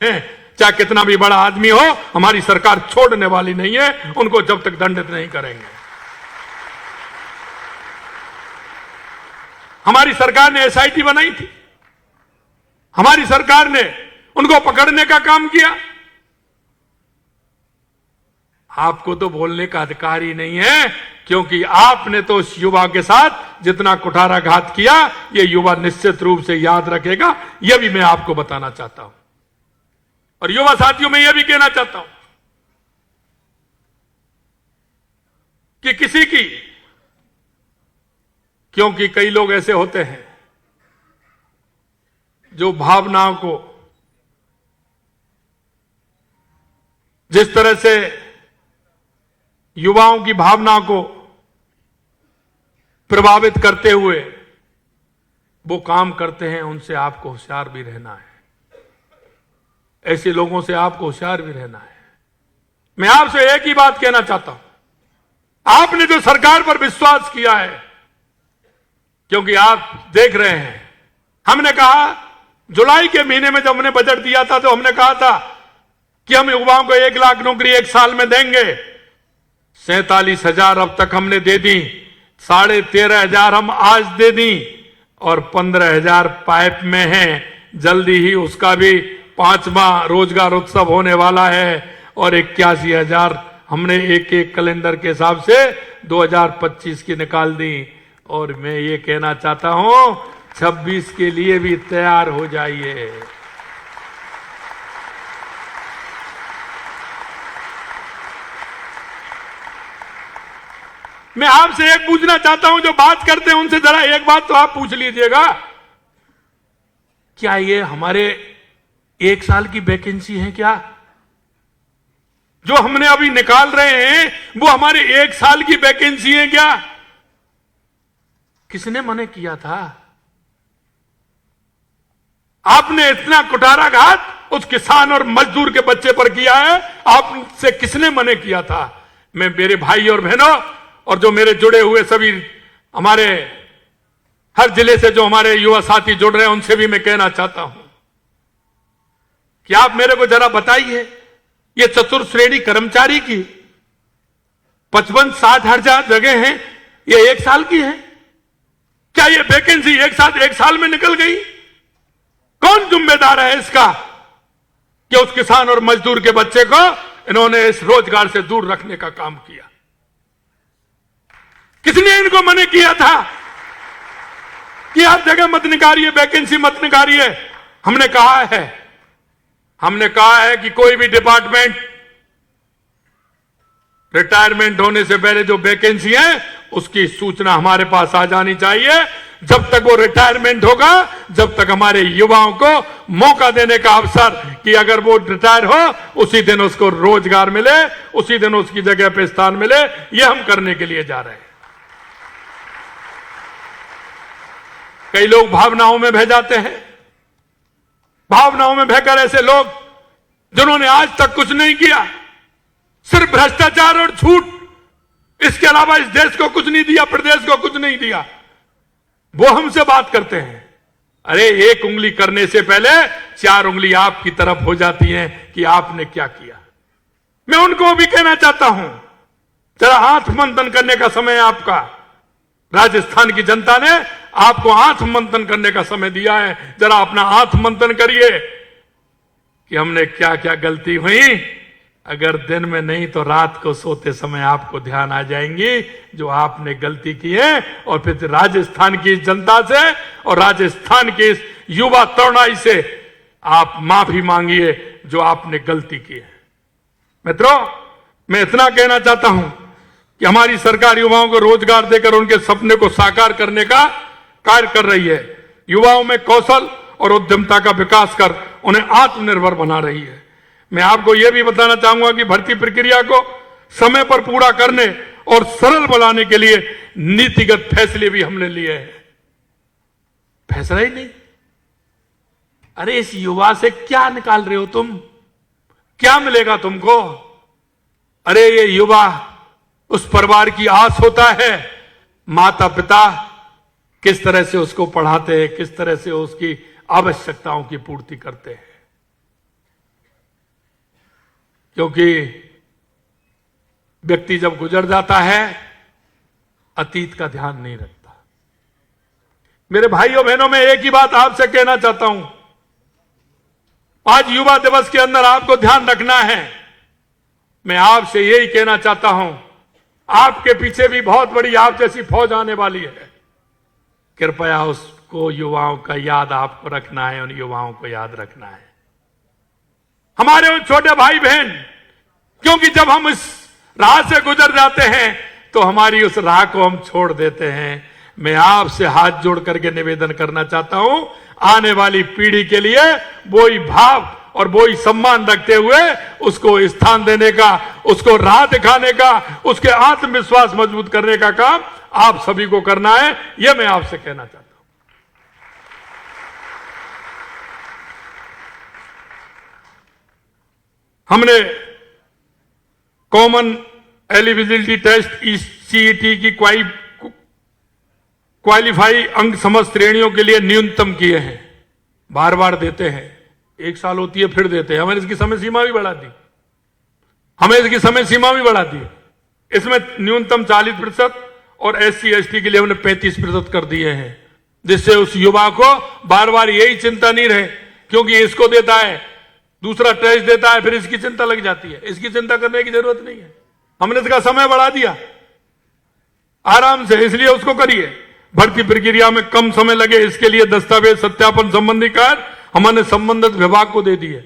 चाहे कितना भी बड़ा आदमी हो, हमारी सरकार छोड़ने वाली नहीं है उनको जब तक दंडित नहीं करेंगे। हमारी सरकार ने एसआईटी बनाई थी, हमारी सरकार ने उनको पकड़ने का काम किया। आपको तो बोलने का अधिकार ही नहीं है, क्योंकि आपने तो उस युवा के साथ जितना कुठाराघात किया, यह युवा निश्चित रूप से याद रखेगा। यह भी मैं आपको बताना चाहता हूं, और युवा साथियों में यह भी कहना चाहता हूं कि किसी की, क्योंकि कई लोग ऐसे होते हैं जो भावनाओं को जिस तरह से युवाओं की भावनाओं को प्रभावित करते हुए वो काम करते हैं, उनसे आपको होशियार भी रहना है। ऐसे लोगों से आपको होशियार भी रहना है। मैं आपसे एक ही बात कहना चाहता हूं, आपने जो सरकार पर विश्वास किया है, क्योंकि आप देख रहे हैं, हमने कहा जुलाई के महीने में जब हमने बजट दिया था तो हमने कहा था कि हम युवाओं को 1 लाख नौकरी 1 साल में देंगे। 47,000 अब तक हमने दे दी, 13,500 हम आज दे दी, और 15,000 पाइप में हैं। जल्दी ही उसका भी 5वां रोजगार उत्सव होने वाला है, और 81,000 हमने एक एक कैलेंडर के हिसाब से 2025 की निकाल दी। और मैं ये कहना चाहता हूं, 26 के लिए भी तैयार हो जाइए। मैं आपसे एक पूछना चाहता हूं, जो बात करते हैं उनसे जरा एक बात तो आप पूछ लीजिएगा, क्या ये हमारे 1 साल की वैकेंसी है? क्या जो हमने अभी निकाल रहे हैं वो हमारे 1 साल की वैकेंसी है क्या? किसने मना किया था? आपने इतना कुठाराघात उस किसान और मजदूर के बच्चे पर किया है, आपसे किसने मना किया था? मैं मेरे भाई और बहनों और जो मेरे जुड़े हुए सभी हमारे हर जिले से जो हमारे युवा साथी जुड़ रहे हैं उनसे भी मैं कहना चाहता हूं कि आप मेरे को जरा बताइए, ये चतुर्थ श्रेणी कर्मचारी की 55-60 हजार जगह हैं, ये 1 साल की है। क्या ये वैकेंसी एक साल में निकल गई? कौन जिम्मेदार है इसका कि उस किसान और मजदूर के बच्चे को इन्होंने इस रोजगार से दूर रखने का काम किया? किसने इनको मना किया था कि आप जगह मत निकालिए, वैकेंसी मत निकालिए? हमने कहा है कि कोई भी डिपार्टमेंट रिटायरमेंट होने से पहले जो वैकेंसी है उसकी सूचना हमारे पास आ जानी चाहिए। जब तक वो रिटायरमेंट होगा, जब तक हमारे युवाओं को मौका देने का अवसर कि अगर वो रिटायर हो उसी दिन उसको रोजगार मिले, उसी दिन उसकी जगह पे स्थान मिले, ये हम करने के लिए जा रहे हैं। कई लोग भावनाओं में बह जाते हैं, भावनाओं में बहकर ऐसे लोग जिन्होंने आज तक कुछ नहीं किया, सिर्फ भ्रष्टाचार और झूठ, इसके अलावा इस देश को कुछ नहीं दिया, प्रदेश को कुछ नहीं दिया, वो हमसे बात करते हैं। अरे 1 उंगली करने से पहले 4 उंगली आपकी तरफ हो जाती हैं कि आपने क्या किया। मैं उनको भी कहना चाहता हूं, जरा आंख मंथन करने का समय है आपका। राजस्थान की जनता ने आपको आंख मंथन करने का समय दिया है, जरा अपना आंख मंथन करिए कि हमने क्या क्या गलती हुई। अगर दिन में नहीं तो रात को सोते समय आपको ध्यान आ जाएंगी जो आपने गलती की है, और फिर राजस्थान की जनता से और राजस्थान के इस युवा तरुणाई से आप माफी मांगिए जो आपने गलती की है। मित्रों, मैं इतना कहना चाहता हूं कि हमारी सरकार युवाओं को रोजगार देकर उनके सपने को साकार करने का कार्य कर रही है। युवाओं में कौशल और उद्यमता का विकास कर उन्हें आत्मनिर्भर बना रही है। मैं आपको यह भी बताना चाहूंगा कि भर्ती प्रक्रिया को समय पर पूरा करने और सरल बनाने के लिए नीतिगत फैसले भी हमने लिए हैं। फैसला ही नहीं, अरे इस युवा से क्या निकाल रहे हो तुम? क्या मिलेगा तुमको? अरे ये युवा उस परिवार की आस होता है, माता पिता किस तरह से उसको पढ़ाते हैं, किस तरह से उसकी आवश्यकताओं की पूर्ति करते हैं। क्योंकि व्यक्ति जब गुजर जाता है अतीत का ध्यान नहीं रखता। मेरे भाइयों बहनों, मैं एक ही बात आपसे कहना चाहता हूं। आज युवा दिवस के अंदर आपको ध्यान रखना है। मैं आपसे यही कहना चाहता हूं, आपके पीछे भी बहुत बड़ी आप जैसी फौज आने वाली है। कृपया उसको, युवाओं का याद आपको रखना है, उन युवाओं को याद रखना है, हमारे उन छोटे भाई बहन, क्योंकि जब हम इस राह से गुजर जाते हैं तो हमारी उस राह को हम छोड़ देते हैं। मैं आपसे हाथ जोड़ करके निवेदन करना चाहता हूं, आने वाली पीढ़ी के लिए वही भाव और वही सम्मान रखते हुए उसको स्थान देने का, उसको राह दिखाने का, उसके आत्मविश्वास मजबूत करने का काम आप सभी को करना है। यह मैं आपसे कहना चाहता हूं। हमने कॉमन एलिजिबिलिटी टेस्ट सीईटी की क्वालिफाई अंक समस्त श्रेणियों के लिए न्यूनतम किए हैं। बार बार देते हैं, एक साल होती है फिर देते हैं। हमें इसकी समय सीमा भी बढ़ा दी, इसमें न्यूनतम 40% और SC ST के लिए हमने 35% कर दिए हैं, जिससे उस युवा को बार बार यही चिंता नहीं रहे, क्योंकि इसको देता है, दूसरा टेस्ट देता है, फिर इसकी चिंता लग जाती है। इसकी चिंता करने की जरूरत नहीं है। हमने इसका समय बढ़ा दिया आराम से, इसलिए उसको करिए। भर्ती प्रक्रिया में कम समय लगे, इसके लिए दस्तावेज सत्यापन संबंधी कार्य हमने संबंधित विभाग को दे दिए।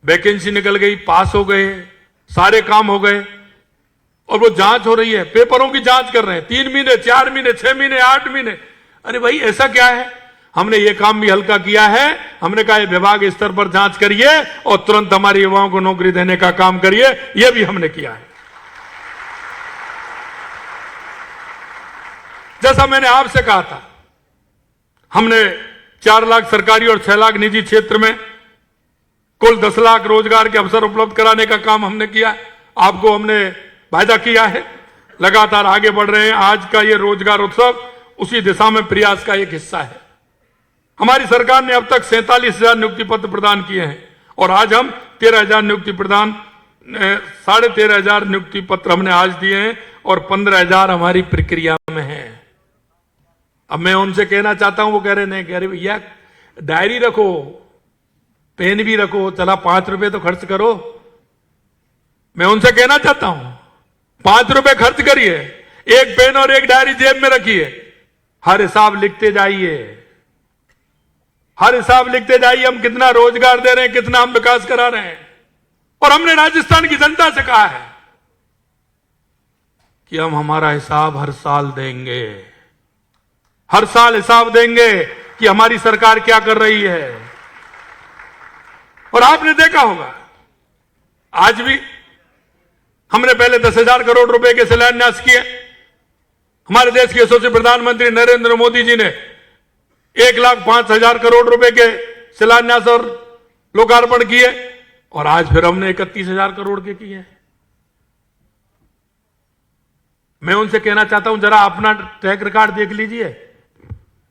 वैकेंसी निकल गई, पास हो गए, सारे काम हो गए, और वो जांच हो रही है, पेपरों की जांच कर रहे हैं। 3 महीने, 4 महीने, 6 महीने, 8 महीने। अरे भाई, ऐसा क्या है? हमने ये काम भी हल्का किया है। हमने कहा विभाग स्तर पर जांच करिए और तुरंत हमारे युवाओं को नौकरी देने का काम करिए। यह भी हमने किया है। जैसा मैंने आपसे कहा था, हमने 4 लाख सरकारी और 6 लाख निजी क्षेत्र में कुल 10 लाख रोजगार के अवसर उपलब्ध कराने का काम हमने किया। आपको हमने वायदा किया है, लगातार आगे बढ़ रहे हैं। आज का ये रोजगार उत्सव उसी दिशा में प्रयास का एक हिस्सा है। हमारी सरकार ने अब तक 47,000 नियुक्ति पत्र प्रदान किए हैं, और आज हम 13,000 नियुक्ति प्रदान 13,500 नियुक्ति पत्र हमने आज दिए हैं, और 15,000 हमारी प्रक्रिया में है। अब मैं उनसे कहना चाहता हूं, वो कह रहे नहीं, कह रहे भैया डायरी रखो, पेन भी रखो, चला 5 रुपए तो खर्च करो। मैं उनसे कहना चाहता हूं, 5 रुपए खर्च करिए, एक पेन और एक डायरी जेब में रखिए, हर हिसाब लिखते जाइए, हर हिसाब लिखते जाइए। हम कितना रोजगार दे रहे हैं, कितना हम विकास करा रहे हैं। और हमने राजस्थान की जनता से कहा है कि हम हमारा हिसाब हर साल देंगे, हर साल हिसाब देंगे कि हमारी सरकार क्या कर रही है। और आपने देखा होगा, आज भी हमने पहले 10,000 करोड़ रुपए के शिलान्यास किए। हमारे देश के यशस्वी प्रधानमंत्री नरेंद्र मोदी जी ने 1,05,000 करोड़ रुपए के शिलान्यास और लोकार्पण किए, और आज फिर हमने 31,000 करोड़ के किए। मैं उनसे कहना चाहता हूं, जरा अपना ट्रैक रिकॉर्ड देख लीजिए।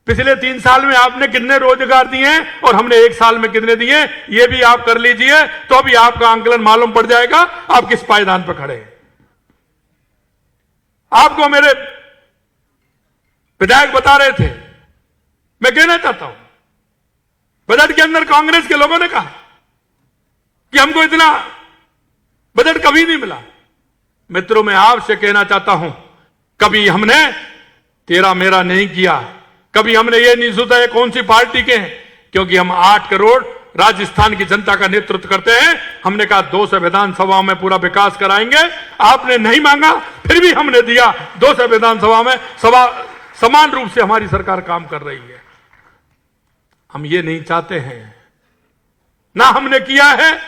पिछले 3 साल में आपने कितने रोजगार दिए हैं और हमने 1 साल में कितने दिए, ये भी आप कर लीजिए, तो अभी आपका आंकलन मालूम पड़ जाएगा आप किस पायदान पर खड़े हैं। आपको मेरे विधायक बता रहे थे, मैं कहना चाहता हूं, बजट के अंदर कांग्रेस के लोगों ने कहा कि हमको इतना बजट कभी नहीं मिला। मित्रों, मैं आपसे कहना चाहता हूं, कभी हमने तेरा मेरा नहीं किया, कभी हमने ये नहीं सोचा है कौन सी पार्टी के हैं, क्योंकि हम 8 करोड़ राजस्थान की जनता का नेतृत्व करते हैं। हमने कहा 200 विधानसभाओं में पूरा विकास कराएंगे। आपने नहीं मांगा, फिर भी हमने दिया। 200 विधानसभा में समान रूप से हमारी सरकार काम कर रही है। हम ये नहीं चाहते हैं, ना हमने किया है,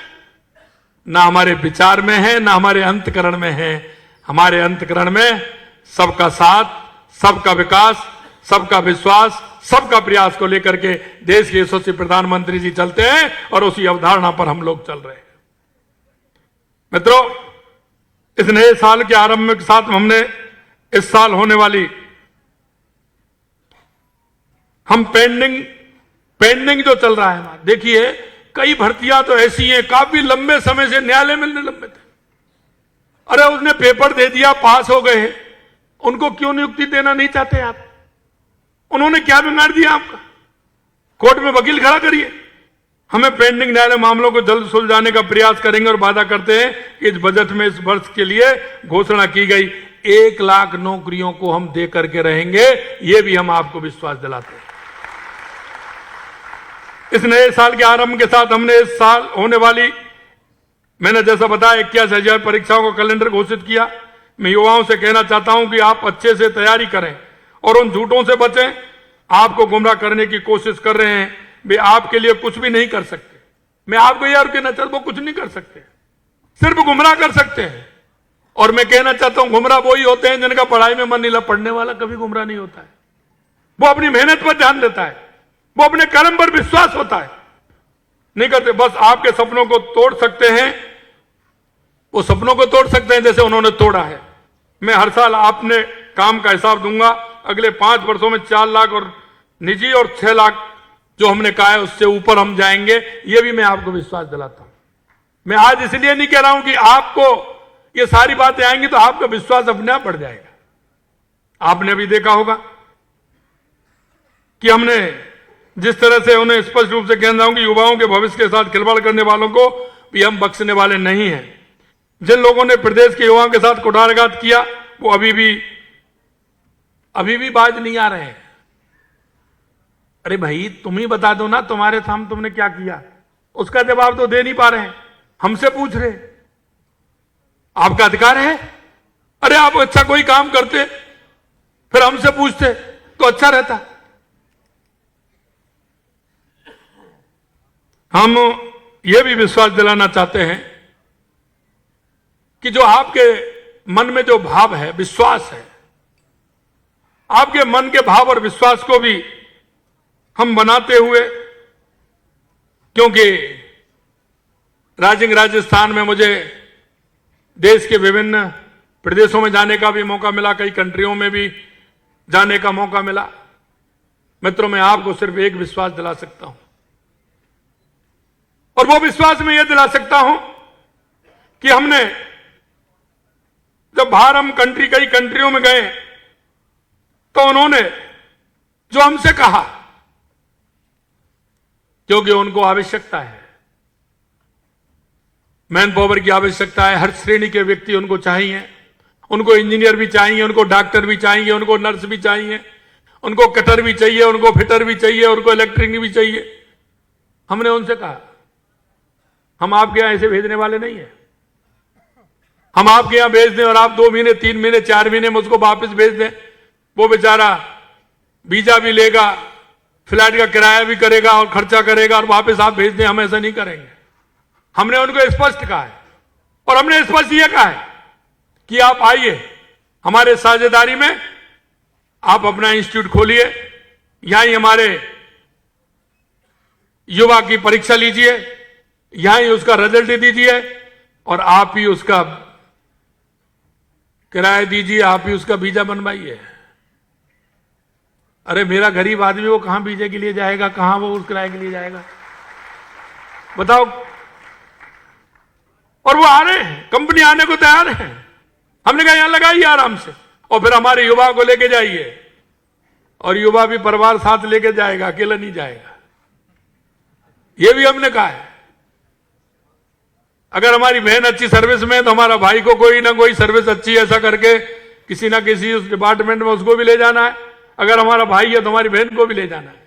ना हमारे विचार में है, ना हमारे अंतकरण में है। हमारे अंतकरण में सबका साथ, सबका विकास, सबका विश्वास, सबका प्रयास को लेकर के देश के यशस्वी प्रधानमंत्री जी चलते हैं, और उसी अवधारणा पर हम लोग चल रहे हैं। मित्रों, इस नए साल के आरंभ के साथ हमने इस साल होने वाली हम पेंडिंग जो चल रहा है, देखिए कई भर्तियां तो ऐसी हैं काफी लंबे समय से न्यायालय में लंबे थे। अरे उसने पेपर दे दिया, पास हो गए, उनको क्यों नियुक्ति देना नहीं चाहते आप? उन्होंने क्या बिगाड़ दिया आपका? कोर्ट में वकील खड़ा करिए। हमें पेंडिंग न्यायालय मामलों को जल्द सुलझाने का प्रयास करेंगे और वादा करते हैं कि इस बजट में इस वर्ष के लिए घोषणा की गई 1 लाख नौकरियों को हम दे करके रहेंगे, ये भी हम आपको विश्वास दिलाते हैं। इस नए साल के आरंभ के साथ हमने इस साल होने वाली, मैंने जैसा बताया, 81,000 परीक्षाओं का कैलेंडर घोषित किया। मैं युवाओं से कहना चाहता हूं कि आप अच्छे से तैयारी करें और उन झूठों से बचें। आपको गुमराह करने की कोशिश कर रहे हैं, वे आपके लिए कुछ भी नहीं कर सकते। मैं आपको यह कहना चाहता हूं, वो कुछ नहीं कर सकते, सिर्फ गुमराह कर सकते हैं। और मैं कहना चाहता हूं, गुमराह वही होते हैं जिनका पढ़ाई में मन नहीं लगता। पढ़ने वाला कभी गुमराह नहीं होता है, वो अपनी मेहनत पर ध्यान देता है, वो अपने कर्म पर विश्वास होता है। नहीं करते, बस आपके सपनों को तोड़ सकते हैं, वो सपनों को तोड़ सकते हैं जैसे उन्होंने तोड़ा है। मैं हर साल आपने काम का हिसाब दूंगा। अगले 5 वर्षों में 4 लाख और निजी और 6 लाख जो हमने कहा है उससे ऊपर हम जाएंगे, ये भी मैं आपको विश्वास दिलाता हूं। मैं आज इसलिए नहीं कह रहा हूं कि आपको ये सारी बातें आएंगी तो आपका विश्वास अपने आप बढ़ जाएगा। आपने भी देखा होगा कि हमने जिस तरह से उन्हें स्पष्ट रूप से कहना चाहूं कि युवाओं के भविष्य के साथ खिलवाड़ करने वालों को भी हम बख्शने वाले नहीं हैं। जिन लोगों ने प्रदेश के युवाओं के साथ कुठाराघात किया वो अभी भी बाज नहीं आ रहे हैं। अरे भाई, तुम ही बता दो ना, तुम्हारे सामने तुमने क्या किया, उसका जवाब तो दे नहीं पा रहे हैं, हमसे पूछ रहे। आपका अधिकार है। अरे आप अच्छा कोई काम करते फिर हमसे पूछते तो अच्छा रहता। हम यह भी विश्वास दिलाना चाहते हैं कि जो आपके मन में जो भाव है, विश्वास है, आपके मन के भाव और विश्वास को भी हम बनाते हुए, क्योंकि राजस्थान में मुझे देश के विभिन्न प्रदेशों में जाने का भी मौका मिला, कई कंट्रियों में भी जाने का मौका मिला। मित्रों, मैं आपको सिर्फ एक विश्वास दिला सकता हूं, और वो विश्वास मैं यह दिला सकता हूं कि हमने जब बाहर हम कई कंट्रियों में गए तो उन्होंने जो हमसे कहा, क्योंकि उनको आवश्यकता है, मैन पावर की आवश्यकता है, हर श्रेणी के व्यक्ति उनको चाहिए। उनको इंजीनियर भी चाहिए, उनको डॉक्टर भी चाहिए, उनको नर्स भी चाहिए, उनको कटर भी चाहिए, उनको फिटर भी चाहिए, उनको इलेक्ट्रिक भी चाहिए। हमने उनसे कहा, हम आपके यहां ऐसे भेजने वाले नहीं है। हम आपके यहां भेज दें और आप 2 महीने, 3 महीने, 4 महीने में उसको वापस भेज दें, वो बेचारा वीजा भी लेगा, फ्लाइट का किराया भी करेगा और खर्चा करेगा और वापस आप भेज दें, हम ऐसा नहीं करेंगे। हमने उनको स्पष्ट कहा है, और हमने स्पष्ट यह कहा है कि आप आइए हमारे साझेदारी में, आप अपना इंस्टीट्यूट खोलिए, यहां ही हमारे युवा की परीक्षा लीजिए, यहां ही उसका रिजल्ट दीजिए और आप ही उसका किराया दीजिए, आप ही उसका वीजा बनवाइए। अरे मेरा गरीब आदमी वो कहां वीजे के लिए जाएगा, कहां वो उस किराए के लिए जाएगा, बताओ। और वो आ रहे हैं, कंपनी आने को तैयार है। हमने कहा यहां लगाइए आराम से, और फिर हमारे युवा को लेके जाइए, और युवा भी परिवार साथ लेके जाएगा, अकेला नहीं जाएगा। ये भी हमने कहा है। अगर हमारी बहन अच्छी सर्विस में है तो हमारा भाई को कोई ना कोई सर्विस अच्छी ऐसा करके किसी ना किसी उस डिपार्टमेंट में उसको भी ले जाना है। अगर हमारा भाई है तो हमारी बहन को भी ले जाना है।